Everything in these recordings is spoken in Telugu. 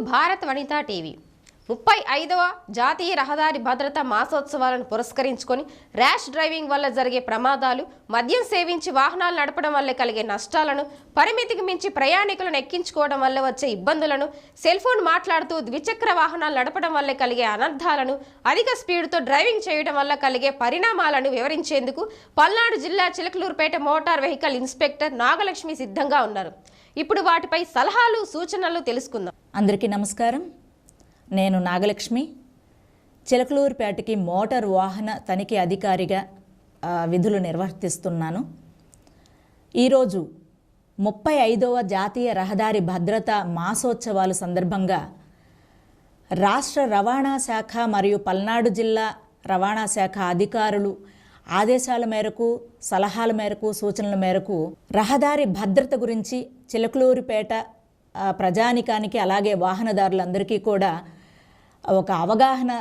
భారత్ వనితా టీవీ 35వ జాతీయ రహదారి భద్రతా మాసోత్సవాలను పురస్కరించుకొని ర్యాష్ డ్రైవింగ్ వల్ల జరిగే ప్రమాదాలు, మద్యం సేవించి వాహనాలు నడపడం వల్ల కలిగే నష్టాలను, పరిమితికి మించి ప్రయాణికులను ఎక్కించుకోవడం వల్ల వచ్చే ఇబ్బందులను, సెల్ ఫోన్ మాట్లాడుతూ ద్విచక్ర వాహనాలు నడపడం వల్ల కలిగే అనర్థాలను, అధిక స్పీడ్తో డ్రైవింగ్ చేయడం వల్ల కలిగే పరిణామాలను వివరించేందుకు పల్నాడు జిల్లా Chilakaluripet motor vehicle inspector Nagalakshmi సిద్ధంగా ఉన్నారు. ఇప్పుడు వాటిపై సలహాలు, సూచనలు తెలుసుకుందాం. అందరికీ నమస్కారం. నేను నాగలక్ష్మి, చిలకలూరుపేటకి మోటార్ వాహన తనిఖీ అధికారిగా విధులు నిర్వర్తిస్తున్నాను. ఈరోజు 35వ జాతీయ రహదారి భద్రతా మాసోత్సవాల సందర్భంగా రాష్ట్ర రవాణా శాఖ మరియు పల్నాడు జిల్లా రవాణా శాఖ అధికారులు ఆదేశాల మేరకు, సలహాల మేరకు, సూచనల మేరకు రహదారి భద్రత గురించి చిలకలూరుపేట ప్రజానికానికి అలాగే వాహనదారులందరికీ కూడా ఒక అవగాహన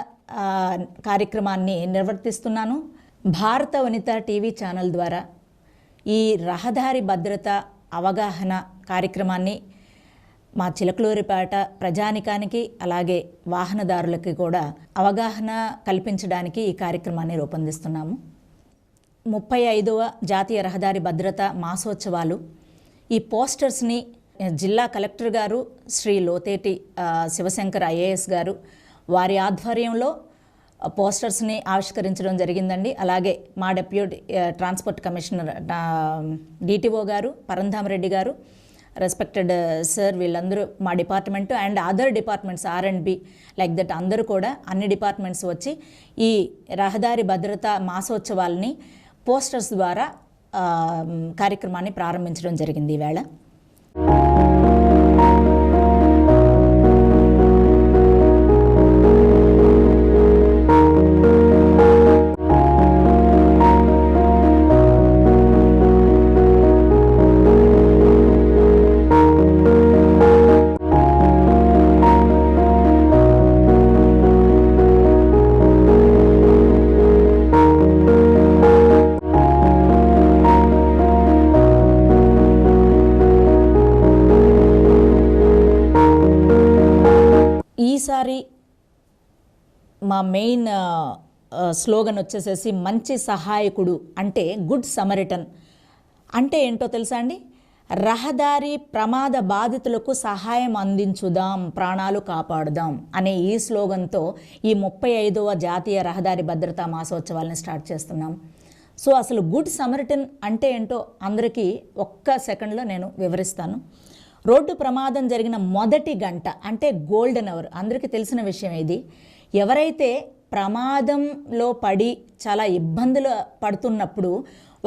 కార్యక్రమాన్ని నిర్వర్తిస్తున్నాను. భారత వనిత టీవీ ఛానల్ ద్వారా ఈ రహదారి భద్రత అవగాహన కార్యక్రమాన్ని మా చిలకలూరిపేట ప్రజానికానికి అలాగే వాహనదారులకి కూడా అవగాహన కల్పించడానికి ఈ కార్యక్రమాన్ని రూపొందిస్తున్నాము. 35వ జాతీయ రహదారి భద్రత మాసోత్సవాలు ఈ పోస్టర్స్ని జిల్లా కలెక్టర్ గారు శ్రీ లోతేటి శివశంకర్ ఐఏఎస్ గారు వారి ఆధ్వర్యంలో పోస్టర్స్ని ఆవిష్కరించడం జరిగిందండి. అలాగే మా డెప్యూటీ ట్రాన్స్పోర్ట్ కమిషనర్ డిటిఓ గారు పరంధామరెడ్డి గారు, రెస్పెక్టెడ్ సార్, వీళ్ళందరూ మా department and other departments R&B like that అందరూ కూడా అన్ని డిపార్ట్మెంట్స్ వచ్చి ఈ రహదారి భద్రతా మాసోత్సవాలని పోస్టర్స్ ద్వారా కార్యక్రమాన్ని ప్రారంభించడం జరిగింది. ఈవేళ ఈసారి మా మెయిన్ స్లోగన్ వచ్చేసేసి మంచి సహాయకుడు అంటే గుడ్ సమరిటన్ అంటే ఏంటో తెలుసా అండి? రహదారి ప్రమాద బాధితులకు సహాయం అందించుదాం, ప్రాణాలు కాపాడుదాం అనే ఈ స్లోగన్తో ఈ 35వ జాతీయ రహదారి భద్రతా మాసోత్సవాలను స్టార్ట్ చేస్తున్నాం. సో అసలు గుడ్ సమరిటన్ అంటే ఏంటో అందరికీ ఒక్క సెకండ్లో నేను వివరిస్తాను. రోడ్డు ప్రమాదం జరిగిన మొదటి గంట అంటే గోల్డెన్ అవర్, అందరికీ తెలిసిన విషయం ఇది. ఎవరైతే ప్రమాదంలో పడి చాలా ఇబ్బందులు పడుతున్నప్పుడు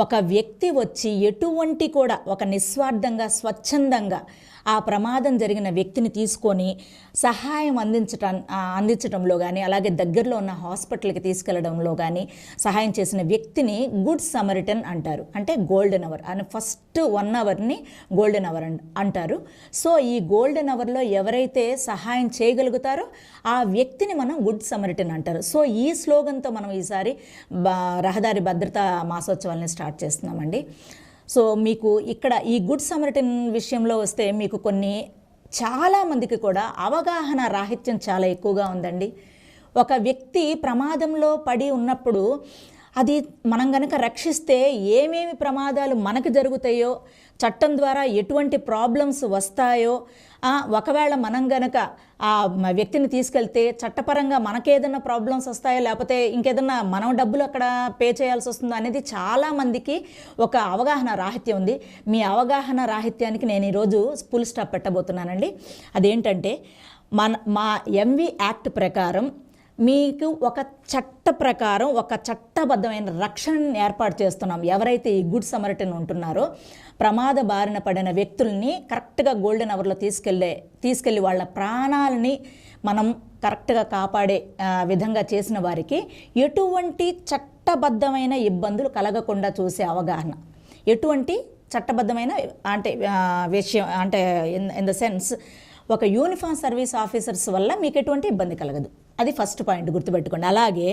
ఒక వ్యక్తి వచ్చి ఎటువంటి కూడా ఒక నిస్వార్థంగా, స్వచ్ఛందంగా ఆ ప్రమాదం జరిగిన వ్యక్తిని తీసుకొని సహాయం అందించడంలో కానీ అలాగే దగ్గరలో ఉన్న హాస్పిటల్కి తీసుకెళ్లడంలో కానీ సహాయం చేసిన వ్యక్తిని గుడ్ సమరిటన్ అంటారు. అంటే గోల్డెన్ అవర్ అని ఫస్ట్ 1 అవర్ని గోల్డెన్ అవర్ అంటారు. సో ఈ గోల్డెన్ అవర్లో ఎవరైతే సహాయం చేయగలుగుతారో ఆ వ్యక్తిని మనం గుడ్ సమరిటన్ అంటారు. సో ఈ స్లోగన్తో మనం ఈసారి రహదారి భద్రతా మాసోత్సవాలని స్టార్ట్ చేస్తున్నామండి. సో మీకు ఇక్కడ ఈ గుడ్ సమరిటన్ విషయంలో వస్తే మీకు చాలామందికి కూడా అవగాహన రాహిత్యం చాలా ఎక్కువగా ఉందండి. ఒక వ్యక్తి ప్రమాదంలో పడి ఉన్నప్పుడు అది మనం గనక రక్షిస్తే ఏమేమి ప్రమాదాలు మనకు జరుగుతాయో, చట్టం ద్వారా ఎటువంటి ప్రాబ్లమ్స్ వస్తాయో, ఒకవేళ మనం గనక ఆ వ్యక్తిని తీసుకెళ్తే చట్టపరంగా మనకేదైనా ప్రాబ్లమ్స్ వస్తాయో లేకపోతే ఇంకేదన్నా మనం డబ్బులు అక్కడ పే చేయాల్సి వస్తుందో అనేది చాలామందికి ఒక అవగాహన రాహిత్యం ఉంది. మీ అవగాహన రాహిత్యానికి నేను ఈరోజు ఫుల్ స్టాప్ పెట్టబోతున్నానండి. అదేంటంటే మా MV యాక్ట్ ప్రకారం మీకు ఒక చట్ట ప్రకారం ఒక చట్టబద్ధమైన రక్షణని ఏర్పాటు చేస్తున్నాం. ఎవరైతే ఈ గుడ్ సమరిటన్ ఉంటున్నారో ప్రమాద బారిన పడిన వ్యక్తుల్ని కరెక్ట్గా గోల్డెన్ అవర్లో తీసుకెళ్ళి వాళ్ళ ప్రాణాలని మనం కరెక్ట్గా కాపాడే విధంగా చేసిన వారికి ఎటువంటి చట్టబద్ధమైన ఇబ్బందులు కలగకుండా చూసే అవగాహన, ఎటువంటి చట్టబద్ధమైన అంటే విషయం అంటే ఇన్ ద సెన్స్ ఒక యూనిఫామ్ సర్వీస్ ఆఫీసర్స్ వల్ల మీకు ఎటువంటి ఇబ్బంది కలగదు. అది ఫస్ట్ పాయింట్ గుర్తుపెట్టుకోండి. అలాగే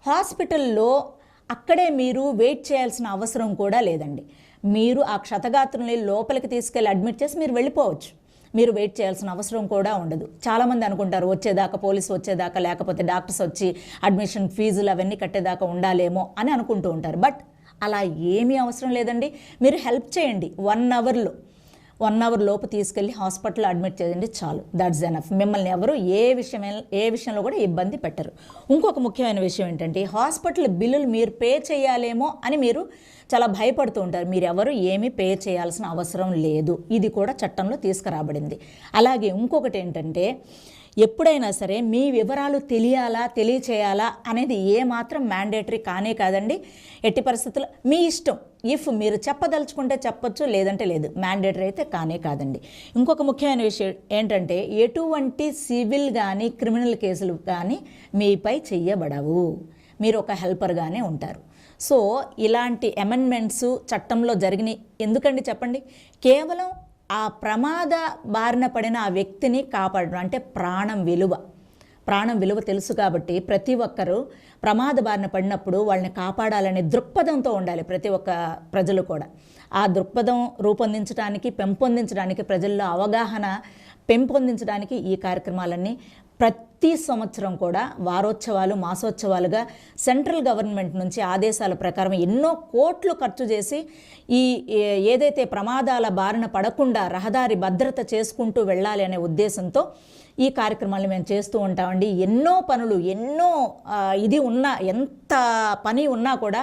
హాస్పిటల్లో అక్కడే మీరు వెయిట్ చేయాల్సిన అవసరం కూడా లేదండి. మీరు ఆ క్షతగాత్రుల్ని లోపలికి తీసుకెళ్ళి అడ్మిట్ చేసి మీరు వెళ్ళిపోవచ్చు. మీరు వెయిట్ చేయాల్సిన అవసరం కూడా ఉండదు. చాలామంది అనుకుంటారు వచ్చేదాకా, పోలీసు వచ్చేదాకా, లేకపోతే డాక్టర్స్ వచ్చి అడ్మిషన్ ఫీజులు అవన్నీ కట్టేదాకా ఉండాలేమో అని అనుకుంటూ ఉంటారు. బట్ అలా ఏమీ అవసరం లేదండి. మీరు హెల్ప్ చేయండి, 1 అవర్ లోపు తీసుకెళ్ళి హాస్పిటల్లో అడ్మిట్ చేయండి, చాలు. That's enough. మిమ్మల్ని ఎవరు ఏ విషయంలో కూడా ఇబ్బంది పెట్టరు. ఇంకొక ముఖ్యమైన విషయం ఏంటంటే, హాస్పిటల్ బిల్లులు మీరు పే చేయాలేమో అని మీరు చాలా భయపడుతూ ఉంటారు. మీరు ఎవరు ఏమీ పే చేయాల్సిన అవసరం లేదు. ఇది కూడా చట్టంలో తీసుకురాబడింది. అలాగే ఇంకొకటి ఏంటంటే, ఎప్పుడైనా సరే మీ వివరాలు తెలియచేయాలా అనేది ఏమాత్రం మ్యాండేటరీ కానే కాదండి. ఎట్టి పరిస్థితుల్లో మీ ఇష్టం. ఇఫ్ మీరు చెప్పదలుచుకుంటే చెప్పొచ్చు, లేదంటే లేదు. మ్యాండేటరీ అయితే కానే కాదండి. ఇంకొక ముఖ్యమైన విషయం ఏంటంటే, ఎటువంటి సివిల్ కానీ క్రిమినల్ కేసులు కానీ మీపై చెయ్యబడవు. మీరు ఒక హెల్పర్గానే ఉంటారు. సో ఇలాంటి అమెండ్మెంట్స్ చట్టంలో జరిగినాయి ఎందుకండి చెప్పండి? కేవలం ఆ ప్రమాద బారిన పడిన ఆ వ్యక్తిని కాపాడడం, అంటే ప్రాణం విలువ తెలుసు కాబట్టి ప్రతి ఒక్కరూ ప్రమాద బారిన పడినప్పుడు వాళ్ళని కాపాడాలనే దృక్పథంతో ఉండాలి ప్రతి ఒక్క ప్రజలు కూడా. ఆ దృక్పథం రూపొందించడానికి, పెంపొందించడానికి, ప్రజల్లో అవగాహన పెంపొందించడానికి ఈ కార్యక్రమాలన్నీ ప్రతి సంవత్సరం కూడా వారోత్సవాలు, మాసోత్సవాలుగా సెంట్రల్ గవర్నమెంట్ నుంచి ఆదేశాల ప్రకారం ఎన్నో కోట్లు ఖర్చు చేసి ఈ ఏదైతే ప్రమాదాల బారిన పడకుండా రహదారి భద్రత చేసుకుంటూ వెళ్ళాలి అనే ఉద్దేశంతో ఈ కార్యక్రమాలు మేము చేస్తూ ఉంటామండి. ఎన్నో పనులు, ఎంత పని ఉన్నా కూడా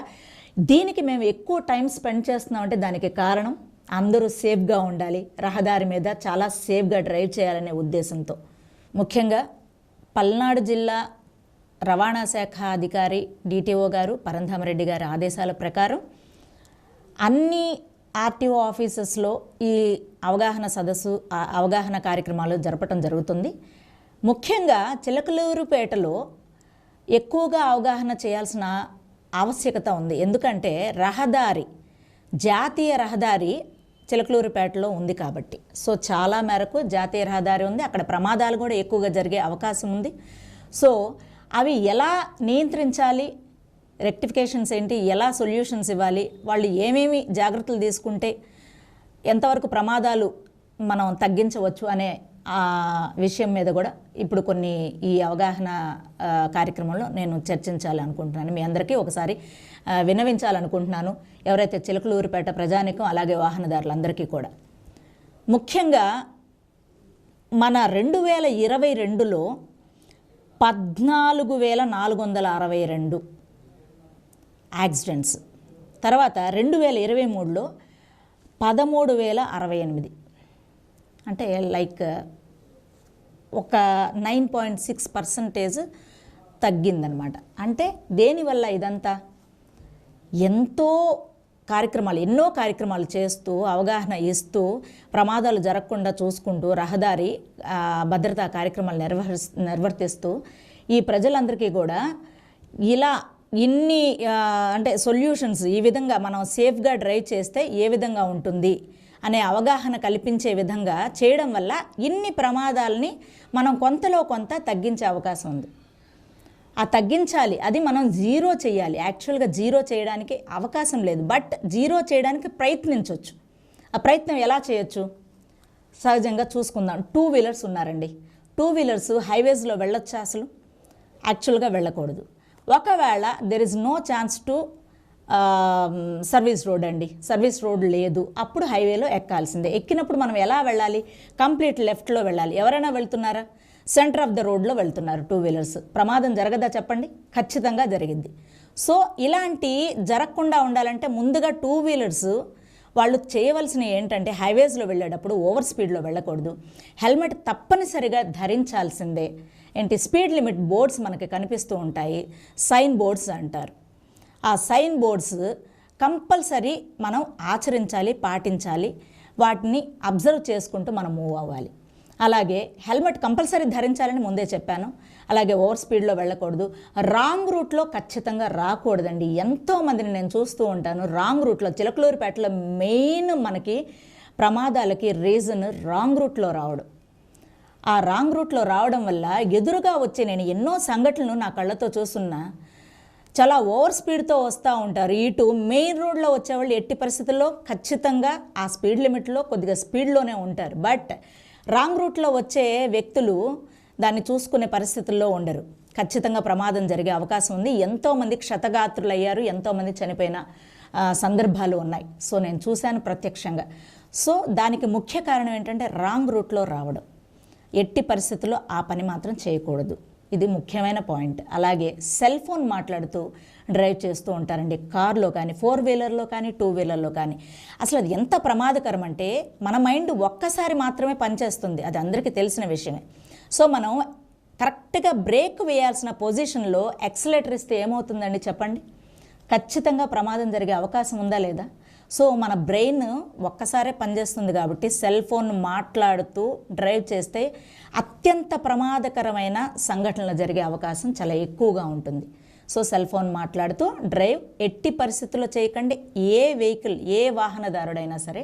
దీనికి మేము ఎక్కువ టైం స్పెండ్ చేస్తున్నామంటే దానికి కారణం అందరూ సేఫ్గా ఉండాలి, రహదారి మీద చాలా సేఫ్గా డ్రైవ్ చేయాలనే ఉద్దేశంతో. ముఖ్యంగా పల్నాడు జిల్లా రవాణా శాఖ అధికారి డిటిఓ గారు పరంధామరెడ్డి గారి ఆదేశాల ప్రకారం అన్ని ఆర్టీఓ ఆఫీసెస్లో ఈ అవగాహన కార్యక్రమాలు జరపడం జరుగుతుంది. ముఖ్యంగా చిలకలూరుపేటలో ఎక్కువగా అవగాహన చేయాల్సిన ఆవశ్యకత ఉంది. ఎందుకంటే జాతీయ రహదారి చిలకలూరుపేటలో ఉంది కాబట్టి. సో చాలా మేరకు జాతీయ రహదారి ఉంది, అక్కడ ప్రమాదాలు కూడా ఎక్కువగా జరిగే అవకాశం ఉంది. సో అవి ఎలా నియంత్రించాలి, రెక్టిఫికేషన్స్ ఏంటి, ఎలా సొల్యూషన్స్ ఇవ్వాలి, వాళ్ళు ఏమేమి జాగ్రత్తలు తీసుకుంటే ఎంతవరకు ప్రమాదాలు మనం తగ్గించవచ్చు అనే విషయం మీద కూడా ఇప్పుడు ఈ అవగాహన కార్యక్రమంలో నేను చర్చించాలనుకుంటున్నాను. మీ అందరికీ ఒకసారి విన్నవించాలనుకుంటున్నాను, ఎవరైతే చిలకలూరుపేట ప్రజానికం అలాగే వాహనదారులందరికీ కూడా. ముఖ్యంగా మన 2022లో 14,462 యాక్సిడెంట్స్, తర్వాత 2023లో 13,068, అంటే లైక్ ఒక 9.6% తగ్గిందనమాట. అంటే దేనివల్ల ఇదంతా? ఎన్నో కార్యక్రమాలు చేస్తూ, అవగాహన ఇస్తూ, ప్రమాదాలు జరగకుండా చూసుకుంటూ, రహదారి భద్రతా కార్యక్రమాలు నిర్వర్తిస్తూ ఈ ప్రజలందరికీ కూడా ఇన్ని అంటే సొల్యూషన్స్, ఈ విధంగా మనం సేఫ్గా డ్రైవ్ చేస్తే ఏ విధంగా ఉంటుంది అనే అవగాహన కల్పించే విధంగా చేయడం వల్ల ఇన్ని ప్రమాదాలని మనం కొంతలో కొంత తగ్గించే అవకాశం ఉంది. తగ్గించాలి, అది మనం జీరో చేయాలి. యాక్చువల్గా జీరో చేయడానికి అవకాశం లేదు, బట్ జీరో చేయడానికి ప్రయత్నించవచ్చు. ఆ ప్రయత్నం ఎలా చేయొచ్చు? సహజంగా చూసుకుందాం. 2 వీలర్స్ ఉన్నారండి. 2 వీలర్స్ హైవేస్లో వెళ్ళొచ్చా? అసలు యాక్చువల్గా వెళ్ళకూడదు. ఒకవేళ there is no chance to service road అండి, సర్వీస్ రోడ్ లేదు, అప్పుడు హైవేలో ఎక్కాల్సిందే. ఎక్కినప్పుడు మనం ఎలా వెళ్ళాలి? కంప్లీట్ లెఫ్ట్లో వెళ్ళాలి. ఎవరైనా వెళ్తున్నారా? సెంటర్ ఆఫ్ ద రోడ్లో వెళ్తున్నారు 2 వీలర్స్. ప్రమాదం జరగదా చెప్పండి? ఖచ్చితంగా జరిగింది. సో ఇలాంటి జరగకుండా ఉండాలంటే ముందుగా 2 వీలర్స్ వాళ్ళు చేయవలసినవి ఏంటంటే, హైవేస్లో వెళ్ళేటప్పుడు ఓవర్ స్పీడ్లో వెళ్ళకూడదు, హెల్మెట్ తప్పనిసరిగా ధరించాల్సిందే. స్పీడ్ లిమిట్ బోర్డ్స్ మనకి కనిపిస్తూ ఉంటాయి, సైన్ బోర్డ్స్ అంటారు. ఆ సైన్ బోర్డ్స్ కంపల్సరీ మనం ఆచరించాలి, పాటించాలి, వాటిని అబ్జర్వ్ చేసుకుంటూ మనం మూవ్ అవ్వాలి. అలాగే హెల్మెట్ కంపల్సరీ ధరించాలని ముందే చెప్పాను. అలాగే ఓవర్ స్పీడ్లో వెళ్ళకూడదు, రాంగ్ రూట్లో ఖచ్చితంగా రాకూడదండి. ఎంతోమందిని నేను చూస్తూ ఉంటాను రాంగ్ రూట్లో. చిలకలూరుపేటలో మెయిన్ మనకి ప్రమాదాలకి రీజన్ రాంగ్ రూట్లో రావడం. ఆ రాంగ్ రూట్లో రావడం వల్ల ఎదురుగా వచ్చే, నేను ఎన్నో సంఘటనలు నా కళ్ళతో చూస్తున్నా, చాలా ఓవర్ స్పీడ్తో వస్తూ ఉంటారు. ఇటు మెయిన్ రోడ్లో వచ్చేవాళ్ళు ఎట్టి పరిస్థితుల్లో ఖచ్చితంగా ఆ స్పీడ్ లిమిట్లో కొద్దిగా స్పీడ్లోనే ఉంటారు. బట్ రాంగ్ రూట్లో వచ్చే వ్యక్తులు దాన్ని చూసుకునే పరిస్థితుల్లో ఉండరు. ఖచ్చితంగా ప్రమాదం జరిగే అవకాశం ఉంది. ఎంతోమంది క్షతగాత్రులు అయ్యారు, ఎంతోమంది చనిపోయిన సందర్భాలు ఉన్నాయి. సో నేను చూశాను ప్రత్యక్షంగా. సో దానికి ముఖ్య కారణం ఏంటంటే రాంగ్ రూట్లో రావడం. ఎట్టి పరిస్థితుల్లో ఆ పని మాత్రం చేయకూడదు. ఇది ముఖ్యమైన పాయింట్. అలాగే సెల్ ఫోన్ మాట్లాడుతూ డ్రైవ్ చేస్తూ ఉంటారండి, కార్లో కానీ, 4 వీలర్లో కానీ, 2 వీలర్లో కానీ. అసలు అది ఎంత ప్రమాదకరం అంటే మన మైండ్ ఒక్కసారి మాత్రమే పనిచేస్తుంది, అది అందరికీ తెలిసిన విషయమే. సో మనం కరెక్ట్గా బ్రేక్ వేయాల్సిన పొజిషన్లో యాక్సిలరేటర్ ఇస్తే ఏమవుతుందండి చెప్పండి? ఖచ్చితంగా ప్రమాదం జరిగే అవకాశం ఉందా లేదా? సో మన బ్రెయిన్ ఒక్కసారే పనిచేస్తుంది కాబట్టి సెల్ ఫోన్ మాట్లాడుతూ డ్రైవ్ చేస్తే అత్యంత ప్రమాదకరమైన సంఘటనలు జరిగే అవకాశం చాలా ఎక్కువగా ఉంటుంది. సో సెల్ ఫోన్ మాట్లాడుతూ డ్రైవ్ ఎట్టి పరిస్థితుల్లో చేయకండి. ఏ వెహికల్, ఏ వాహనదారుడైనా సరే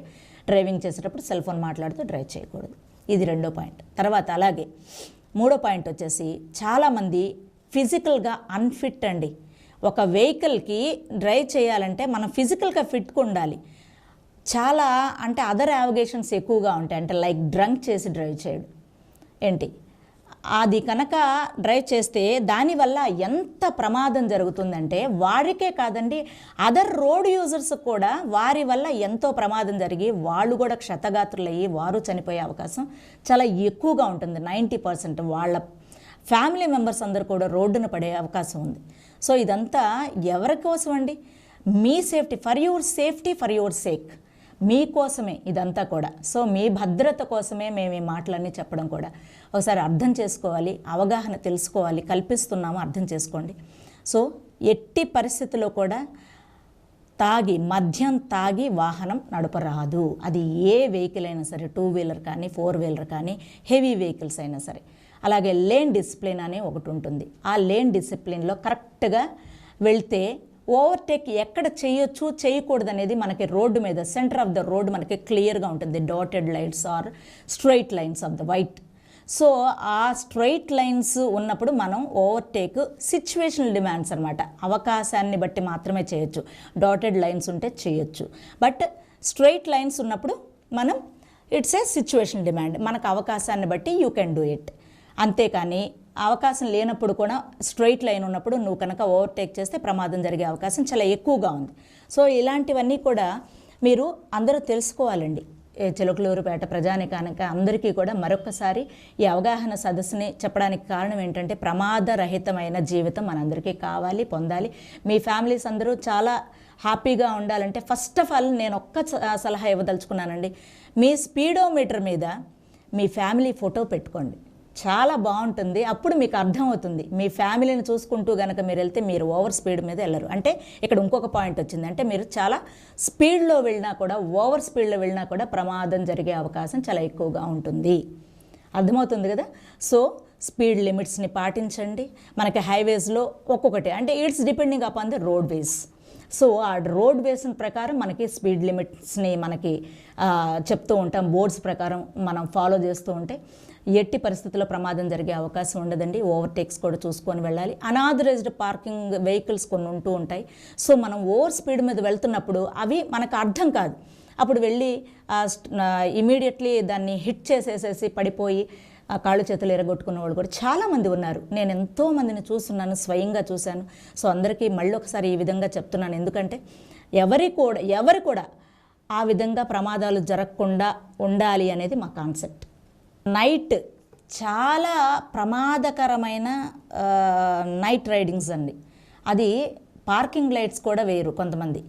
డ్రైవింగ్ చేసేటప్పుడు సెల్ ఫోన్ మాట్లాడుతూ డ్రైవ్ చేయకూడదు. ఇది రెండో పాయింట్. తర్వాత అలాగే మూడో పాయింట్ వచ్చేసి చాలామంది ఫిజికల్గా అన్ఫిట్ అండి. ఒక వెహికల్కి డ్రైవ్ చేయాలంటే మనం ఫిజికల్గా ఫిట్గా ఉండాలి. చాలా అంటే అదర్ యావిగేషన్స్ ఎక్కువగా ఉంటాయి. అంటే లైక్ డ్రంక్ చేసి డ్రైవ్ చేయడం ఏంటి, అది కనుక డ్రైవ్ చేస్తే దానివల్ల ఎంత ప్రమాదం జరుగుతుందంటే వారికే కాదండి, అదర్ రోడ్ యూజర్స్ కూడా వారి వల్ల ఎంతో ప్రమాదం జరిగి వాళ్ళు కూడా క్షతగాత్రులయ్యి వారు చనిపోయే అవకాశం చాలా ఎక్కువగా ఉంటుంది. 90% వాళ్ళ ఫ్యామిలీ మెంబర్స్ అందరూ కూడా రోడ్డున పడే అవకాశం ఉంది. సో ఇదంతా ఎవరి కోసం అండి? మీ సేఫ్టీ, ఫర్ యువర్ సేక్, మీకోసమే ఇదంతా కూడా. సో మీ భద్రత కోసమే మేము ఈ మాటలన్నీ చెప్పడం కూడా ఒకసారి అర్థం చేసుకోవాలి, అవగాహన తెలుసుకోవాలి, కల్పిస్తున్నాము, అర్థం చేసుకోండి. సో ఎట్టి పరిస్థితుల్లో కూడా మద్యం తాగి వాహనం నడపరాదు. అది ఏ వెహికల్ అయినా సరే, 2 వీలర్ కానీ, 4 వీలర్ కానీ, హెవీ వెహికల్స్ అయినా సరే. అలాగే లేన్ డిసిప్లిన్ అనే ఒకటి ఉంటుంది. ఆ లేన్ డిసిప్లిన్లో కరెక్ట్గా వెళ్తే ఓవర్టేక్ ఎక్కడ చేయొచ్చు చేయకూడదు అనేది మనకి రోడ్డు మీద సెంటర్ ఆఫ్ ద రోడ్ మనకి క్లియర్గా ఉంటుంది. Dotted lines or straight lines of the white. So ఆ స్ట్రైట్ లైన్స్ ఉన్నప్పుడు మనం ఓవర్టేక్ సిచ్యువేషనల్ డిమాండ్స్ అనమాట, అవకాశాన్ని బట్టి మాత్రమే చేయొచ్చు. డాటెడ్ లైన్స్ ఉంటే చేయొచ్చు, బట్ స్ట్రైట్ లైన్స్ ఉన్నప్పుడు మనం ఇట్స్ ఏ సిచ్యువేషనల్ డిమాండ్, మనకు అవకాశాన్ని బట్టి యూ కెన్ డూ ఇట్. అంతేకాని అవకాశం లేనప్పుడు కూడా స్ట్రైట్ లైన్ ఉన్నప్పుడు నువ్వు కనుక ఓవర్టేక్ చేస్తే ప్రమాదం జరిగే అవకాశం చాలా ఎక్కువగా ఉంది. సో ఇలాంటివన్నీ కూడా మీరు అందరూ తెలుసుకోవాలండి. చిలకలూరుపేట ప్రజానికానికి అందరికీ కూడా మరొకసారి ఈ అవగాహన సదస్సుని చెప్పడానికి కారణం ఏంటంటే ప్రమాదరహితమైన జీవితం మనందరికీ కావాలి, పొందాలి. మీ ఫ్యామిలీస్ అందరూ చాలా హ్యాపీగా ఉండాలంటే ఫస్ట్ ఆఫ్ ఆల్ నేను ఒక్క సలహా ఇవ్వదలుచుకున్నానండి. మీ స్పీడోమీటర్ మీద మీ ఫ్యామిలీ ఫోటో పెట్టుకోండి, చాలా బాగుంటుంది. అప్పుడు మీకు అర్థమవుతుంది. మీ ఫ్యామిలీని చూసుకుంటూ కనుక మీరు వెళ్తే మీరు ఓవర్ స్పీడ్ మీద వెళ్ళరు. అంటే ఇక్కడ ఇంకొక పాయింట్ వచ్చింది, అంటే మీరు చాలా స్పీడ్లో వెళ్ళినా కూడా, ఓవర్ స్పీడ్లో వెళ్ళినా కూడా ప్రమాదం జరిగే అవకాశం చాలా ఎక్కువగా ఉంటుంది. అర్థమవుతుంది కదా? సో స్పీడ్ లిమిట్స్ని పాటించండి. మనకి హైవేస్లో ఒక్కొక్కటి, అంటే it's depending upon the road ways. So ఆ రోడ్ వేసిన ప్రకారం మనకి స్పీడ్ లిమిట్స్ని మనకి చెప్తూ ఉంటాం, బోర్డ్స్ ప్రకారం మనం ఫాలో చేస్తూ ఉంటే ఎట్టి పరిస్థితుల్లో ప్రమాదం జరిగే అవకాశం ఉండదండి. ఓవర్టేక్స్ కూడా చూసుకొని వెళ్ళాలి. అనాథరైజ్డ్ పార్కింగ్ వెహికల్స్ కొన్ని ఉంటూ ఉంటాయి. సో మనం ఓవర్ స్పీడ్ మీద వెళ్తున్నప్పుడు అవి మనకు అర్థం కాదు. అప్పుడు వెళ్ళి ఇమీడియట్లీ దాన్ని హిట్ చేసేసేసి పడిపోయి కాళ్ళు చేతులు ఎరగొట్టుకున్న వాళ్ళు కూడా చాలామంది ఉన్నారు. నేను ఎంతోమందిని చూస్తున్నాను, స్వయంగా చూశాను. సో అందరికీ మళ్ళీ ఒకసారి ఈ విధంగా చెప్తున్నాను, ఎందుకంటే ఎవరు కూడా ఆ విధంగా ప్రమాదాలు జరగకుండా ఉండాలి అనేది మా కాన్సెప్ట్. నైట్ చాలా ప్రమాదకరమైన నైట్ రైడింగ్స్ అండి. అది పార్కింగ్ లైట్స్ కూడా వేరు. కొంతమంది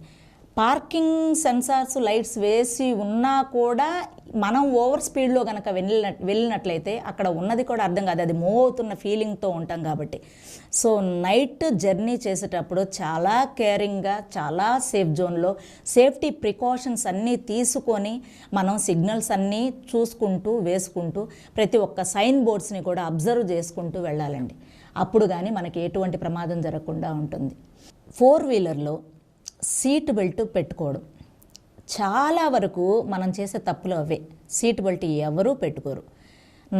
పార్కింగ్ సెన్సార్స్ లైట్స్ వేసి ఉన్నా కూడా మనం ఓవర్ స్పీడ్లో కనుక వెళ్ళినట్లయితే అక్కడ ఉన్నది కూడా అర్థం కాదు, అది మూవ్ అవుతున్న ఫీలింగ్తో ఉంటాం కాబట్టి. సో నైట్ జర్నీ చేసేటప్పుడు చాలా కేరింగ్గా, చాలా సేఫ్ జోన్లో సేఫ్టీ ప్రికాషన్స్ అన్నీ తీసుకొని మనం సిగ్నల్స్ అన్నీ చూసుకుంటూ వేసుకుంటూ ప్రతి ఒక్క సైన్ బోర్డ్స్ని కూడా అబ్జర్వ్ చేసుకుంటూ వెళ్ళాలండి. అప్పుడు కానీ మనకి ఎటువంటి ప్రమాదం జరగకుండా ఉంటుంది. 4 వీలర్లో సీట్ బెల్ట్ పెట్టుకోవడం చాలా వరకు మనం చేసే తప్పులు అవే. సీట్ బెల్ట్ ఎవరూ పెట్టుకోరు.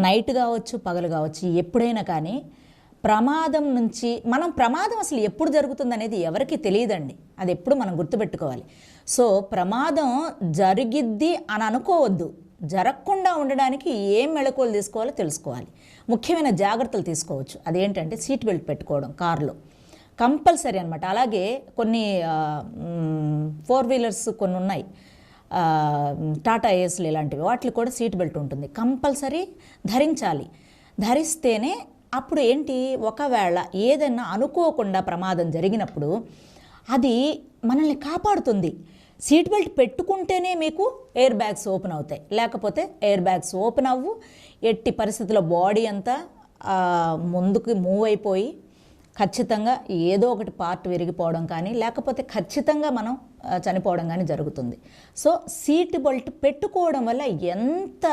నైట్ కావచ్చు, పగలు కావచ్చు, ఎప్పుడైనా కానీ ప్రమాదం అసలు ఎప్పుడు జరుగుతుంది అనేది ఎవరికి తెలియదండి. అది ఎప్పుడు మనం గుర్తుపెట్టుకోవాలి. సో ప్రమాదం జరిగిద్ది అని అనుకోవద్దు. జరగకుండా ఉండడానికి ఏం మెళకువలు తీసుకోవాలో తెలుసుకోవాలి. ముఖ్యమైన జాగ్రత్తలు తీసుకోవచ్చు. అదేంటంటే సీట్ బెల్ట్ పెట్టుకోవడం కార్లో కంపల్సరీ అనమాట. అలాగే కొన్ని 4 వీలర్స్ కొన్ని ఉన్నాయి, టాటా ఏస్లు ఇలాంటివి, వాటికి కూడా సీట్ బెల్ట్ ఉంటుంది, కంపల్సరీ ధరించాలి. ధరిస్తేనే అప్పుడు ఏంటి, ఒకవేళ ఏదైనా అనుకోకుండా ప్రమాదం జరిగినప్పుడు అది మనల్ని కాపాడుతుంది. సీట్ బెల్ట్ పెట్టుకుంటేనే మీకు ఎయిర్ బ్యాగ్స్ ఓపెన్ అవుతాయి, లేకపోతే ఎయిర్ బ్యాగ్స్ ఓపెన్ అవ్వు. ఎట్టి పరిస్థితుల్లో బాడీ అంతా ముందుకు మూవ్ అయిపోయి ఖచ్చితంగా ఏదో ఒకటి పార్ట్ విరిగిపోవడం కానీ, లేకపోతే ఖచ్చితంగా మనం చనిపోవడం కానీ జరుగుతుంది. సో సీట్ బెల్ట్ పెట్టుకోవడం వల్ల ఎంత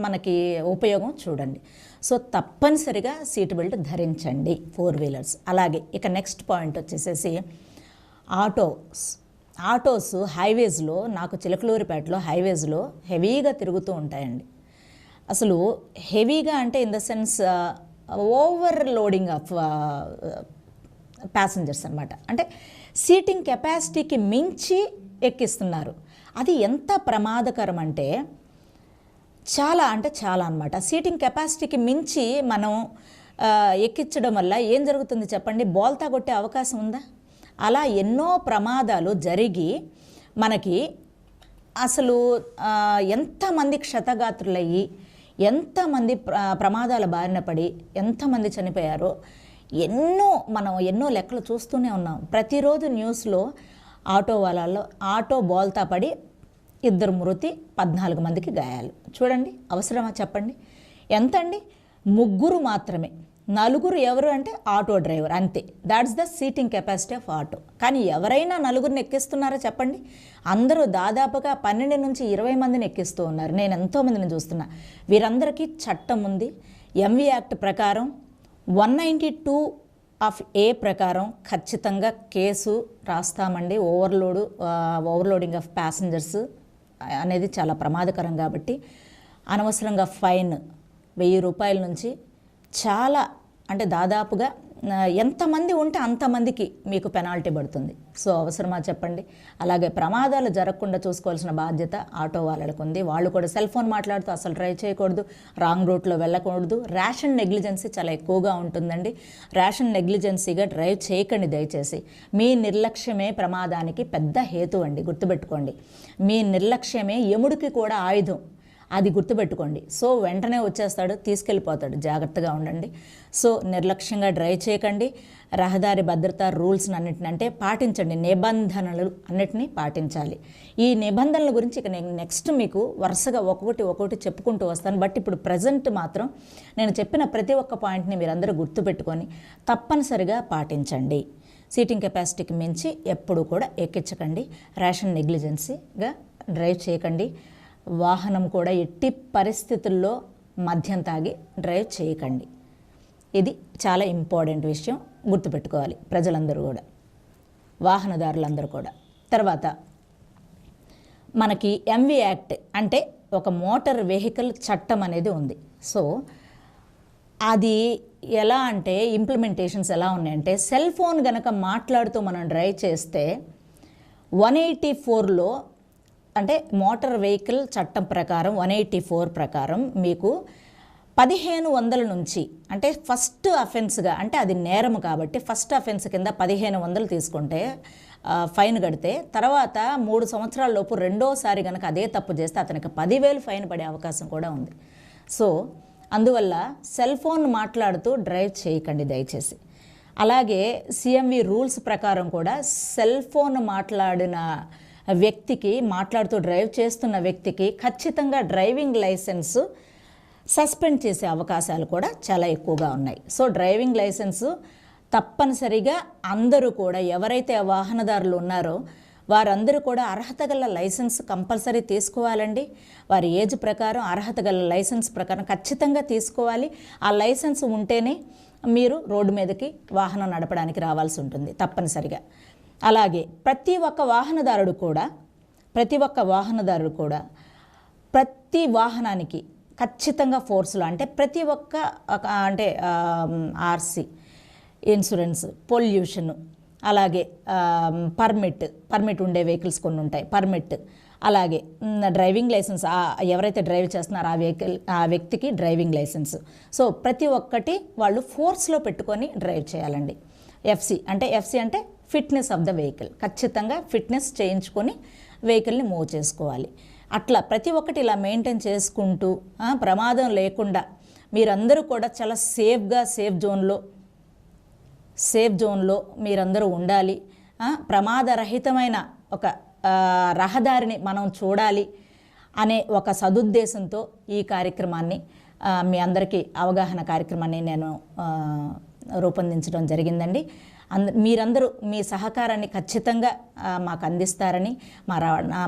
మనకి ఉపయోగం చూడండి. సో తప్పనిసరిగా సీట్ బెల్ట్ ధరించండి 4 వీలర్స్. అలాగే ఇక నెక్స్ట్ పాయింట్ వచ్చేసేసి ఆటోస్ హైవేస్లో, నాకు చిలకలూరిపేటలో హైవేస్లో హెవీగా తిరుగుతూ ఉంటాయండి. అసలు హెవీగా అంటే in the sense over loading of passengers అనమాట. అంటే సీటింగ్ కెపాసిటీకి మించి ఎక్కిస్తున్నారు. అది ఎంత ప్రమాదకరం అంటే చాలా అనమాట. సీటింగ్ కెపాసిటీకి మించి మనం ఎక్కించడం వల్ల ఏం జరుగుతుంది చెప్పండి, బోల్తా కొట్టే అవకాశం ఉందా? అలా ఎన్నో ప్రమాదాలు జరిగి మనకి అసలు ఎంతమంది క్షతగాత్రులయ్యి, ఎంతమంది ప్రమాదాల బారిన పడి ఎంతమంది చనిపోయారో మనం ఎన్నో లెక్కలు చూస్తూనే ఉన్నాం. ప్రతిరోజు న్యూస్లో ఆటో బోల్తా పడి 2 మృతి, 14 మందికి గాయాలు. చూడండి, అవసరమా చెప్పండి? ఎంత అండి? 3 మాత్రమే. 4 ఎవరు అంటే ఆటో డ్రైవర్, అంతే. That's the seating capacity of auto. కానీ ఎవరైనా 4 ఎక్కిస్తున్నారా చెప్పండి? అందరూ దాదాపుగా 12 నుంచి 20 మందిని ఎక్కిస్తూ ఉన్నారు. నేను ఎంతోమందిని చూస్తున్నా. వీరందరికీ చట్టం ఉంది. ఎంవి యాక్ట్ ప్రకారం 192 ఆఫ్ ఏ ప్రకారం ఖచ్చితంగా కేసు రాస్తామండి. ఓవర్లోడింగ్ ఆఫ్ ప్యాసింజర్స్ అనేది చాలా ప్రమాదకరం కాబట్టి అనవసరంగా ఫైన్ 1000 రూపాయల నుంచి చాలా, అంటే దాదాపుగా ఎంతమంది ఉంటే అంతమందికి మీకు పెనాల్టీ పడుతుంది. సో అవసరమా చెప్పండి? అలాగే ప్రమాదాలు జరగకుండా చూసుకోవాల్సిన బాధ్యత ఆటో వాళ్ళకు ఉంది. వాళ్ళు కూడా సెల్ ఫోన్ మాట్లాడుతూ అసలు డ్రైవ్ చేయకూడదు, రాంగ్ రూట్లో వెళ్ళకూడదు. ర్యాషన్ నెగ్లిజెన్సీ చాలా ఎక్కువగా ఉంటుందండి. ర్యాషన్ నెగ్లిజెన్సీగా డ్రైవ్ చేయకండి దయచేసి. మీ నిర్లక్ష్యమే ప్రమాదానికి పెద్ద హేతు అండి, గుర్తుపెట్టుకోండి. మీ నిర్లక్ష్యమే యముడికి కూడా ఆయుధం, అది గుర్తుపెట్టుకోండి. సో వెంటనే వచ్చేస్తాడు, తీసుకెళ్ళిపోతాడు. జాగ్రత్తగా ఉండండి. సో నిర్లక్ష్యంగా డ్రైవ్ చేయకండి. రహదారి భద్రతా రూల్స్ అన్నిటిని అంటే పాటించండి, నిబంధనలు అన్నిటినీ పాటించాలి. ఈ నిబంధనల గురించి ఇక నేను నెక్స్ట్ మీకు వరుసగా ఒక్కొక్కటి చెప్పుకుంటూ వస్తాను. బట్ ఇప్పుడు ప్రజెంట్ మాత్రం నేను చెప్పిన ప్రతి ఒక్క పాయింట్ని మీరందరూ గుర్తుపెట్టుకొని తప్పనిసరిగా పాటించండి. సీటింగ్ కెపాసిటీకి మించి ఎప్పుడు కూడా ఎక్కించకండి. ర్యాషన్ నెగ్లిజెన్సీగా డ్రైవ్ చేయకండి. వాహనం కూడా ఎట్టి పరిస్థితుల్లో మద్యం తాగి డ్రైవ్ చేయకండి. ఇది చాలా ఇంపార్టెంట్ విషయం, గుర్తుపెట్టుకోవాలి ప్రజలందరూ కూడా, వాహనదారులందరూ కూడా. తర్వాత మనకి ఎంవి యాక్ట్ అంటే ఒక మోటార్ వెహికల్ చట్టం అనేది ఉంది. సో అది ఎలా అంటే ఇంప్లిమెంటేషన్స్ ఎలా ఉన్నాయంటే, సెల్ ఫోన్ గనక మాట్లాడుతూ మనం డ్రైవ్ చేస్తే 184లో అంటే మోటార్ వెహికల్ చట్టం ప్రకారం 184 ప్రకారం మీకు 1500 నుంచి, అంటే ఫస్ట్ అఫెన్స్గా, అంటే అది నేరం కాబట్టి ఫస్ట్ అఫెన్స్ కింద 1500 తీసుకుంటే ఫైన్ కడితే, తర్వాత 3 సంవత్సరాల లోపు రెండోసారి కనుక అదే తప్పు చేస్తే అతనికి 10,000 ఫైన్ పడే అవకాశం కూడా ఉంది. సో అందువల్ల సెల్ ఫోన్ మాట్లాడుతూ డ్రైవ్ చేయకండి దయచేసి. అలాగే సిఎంవి రూల్స్ ప్రకారం కూడా సెల్ ఫోన్ మాట్లాడిన వ్యక్తికి, మాట్లాడుతూ డ్రైవ్ చేస్తున్న వ్యక్తికి ఖచ్చితంగా డ్రైవింగ్ లైసెన్సు సస్పెండ్ చేసే అవకాశాలు కూడా చాలా ఎక్కువగా ఉన్నాయి. సో డ్రైవింగ్ లైసెన్సు తప్పనిసరిగా అందరూ కూడా, ఎవరైతే వాహనదారులు ఉన్నారో వారందరూ కూడా అర్హత గల లైసెన్స్ కంపల్సరీ తీసుకోవాలండి. వారి ఏజ్ ప్రకారం అర్హత గల లైసెన్స్ ప్రకారం ఖచ్చితంగా తీసుకోవాలి. ఆ లైసెన్స్ ఉంటేనే మీరు రోడ్డు మీదకి వాహనం నడపడానికి రావాల్సి ఉంటుంది తప్పనిసరిగా. అలాగే ప్రతి ఒక్క వాహనదారుడు కూడా ప్రతి వాహనానికి ఖచ్చితంగా ఫోర్స్లో, అంటే ప్రతి ఒక్క అంటే ఆర్సీ, ఇన్సూరెన్స్, పొల్యూషన్, అలాగే పర్మిట్ ఉండే వెహికల్స్ కొన్ని ఉంటాయి, పర్మిట్, అలాగే డ్రైవింగ్ లైసెన్స్ ఎవరైతే డ్రైవ్ చేస్తున్నారో ఆ వ్యక్తికి డ్రైవింగ్ లైసెన్స్. సో ప్రతి ఒక్కటి వాళ్ళు ఫోర్స్లో పెట్టుకొని డ్రైవ్ చేయాలండి. ఎఫ్సి అంటే ఫిట్నెస్ ఆఫ్ ద వెహికల్, ఖచ్చితంగా ఫిట్నెస్ చేయించుకొని వెహికల్ని మూవ్ చేసుకోవాలి. అట్లా ప్రతి ఒక్కటి ఇలా మెయింటైన్ చేసుకుంటూ ప్రమాదం లేకుండా మీరందరూ కూడా చాలా సేఫ్ జోన్లో మీరందరూ ఉండాలి. ప్రమాదరహితమైన ఒక రహదారిని మనం చూడాలి అనే ఒక సదుద్దేశంతో ఈ కార్యక్రమాన్ని, మీ అందరికీ అవగాహన కార్యక్రమాన్ని నేను రూపొందించడం జరిగిందండి. మీరందరూ మీ సహకారాన్ని ఖచ్చితంగా మాకు అందిస్తారని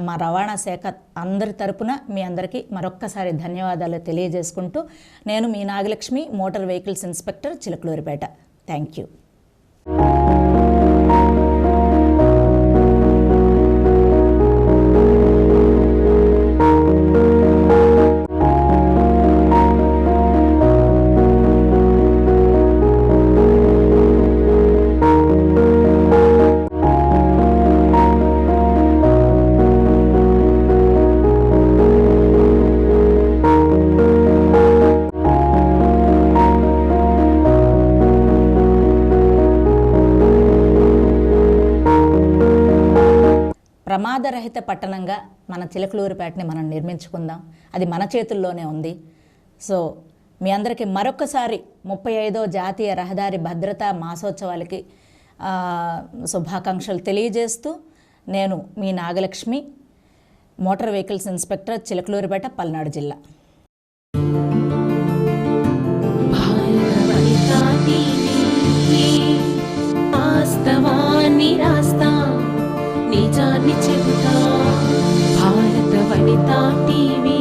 మా రవాణా శాఖ అందరి తరపున మీ అందరికీ మరొక్కసారి ధన్యవాదాలు తెలియజేసుకుంటూ, నేను మీ Nagalakshmi, motor vehicles inspector, Chilakaluripet. Thank you. ప్రమాదరహిత పట్టణంగా మన చిలకలూరిపేటని మనం నిర్మించుకుందాం. అది మన చేతుల్లోనే ఉంది. సో మీ అందరికీ మరొకసారి 35వ జాతీయ రహదారి భద్రతా మాసోత్సవాలకి శుభాకాంక్షలు తెలియజేస్తూ, నేను మీ Nagalakshmi, motor vehicles inspector, Chilakaluripet, Palnadu జిల్లా. నిజాన్ని చెబుతా భారత వనితా టీవీ.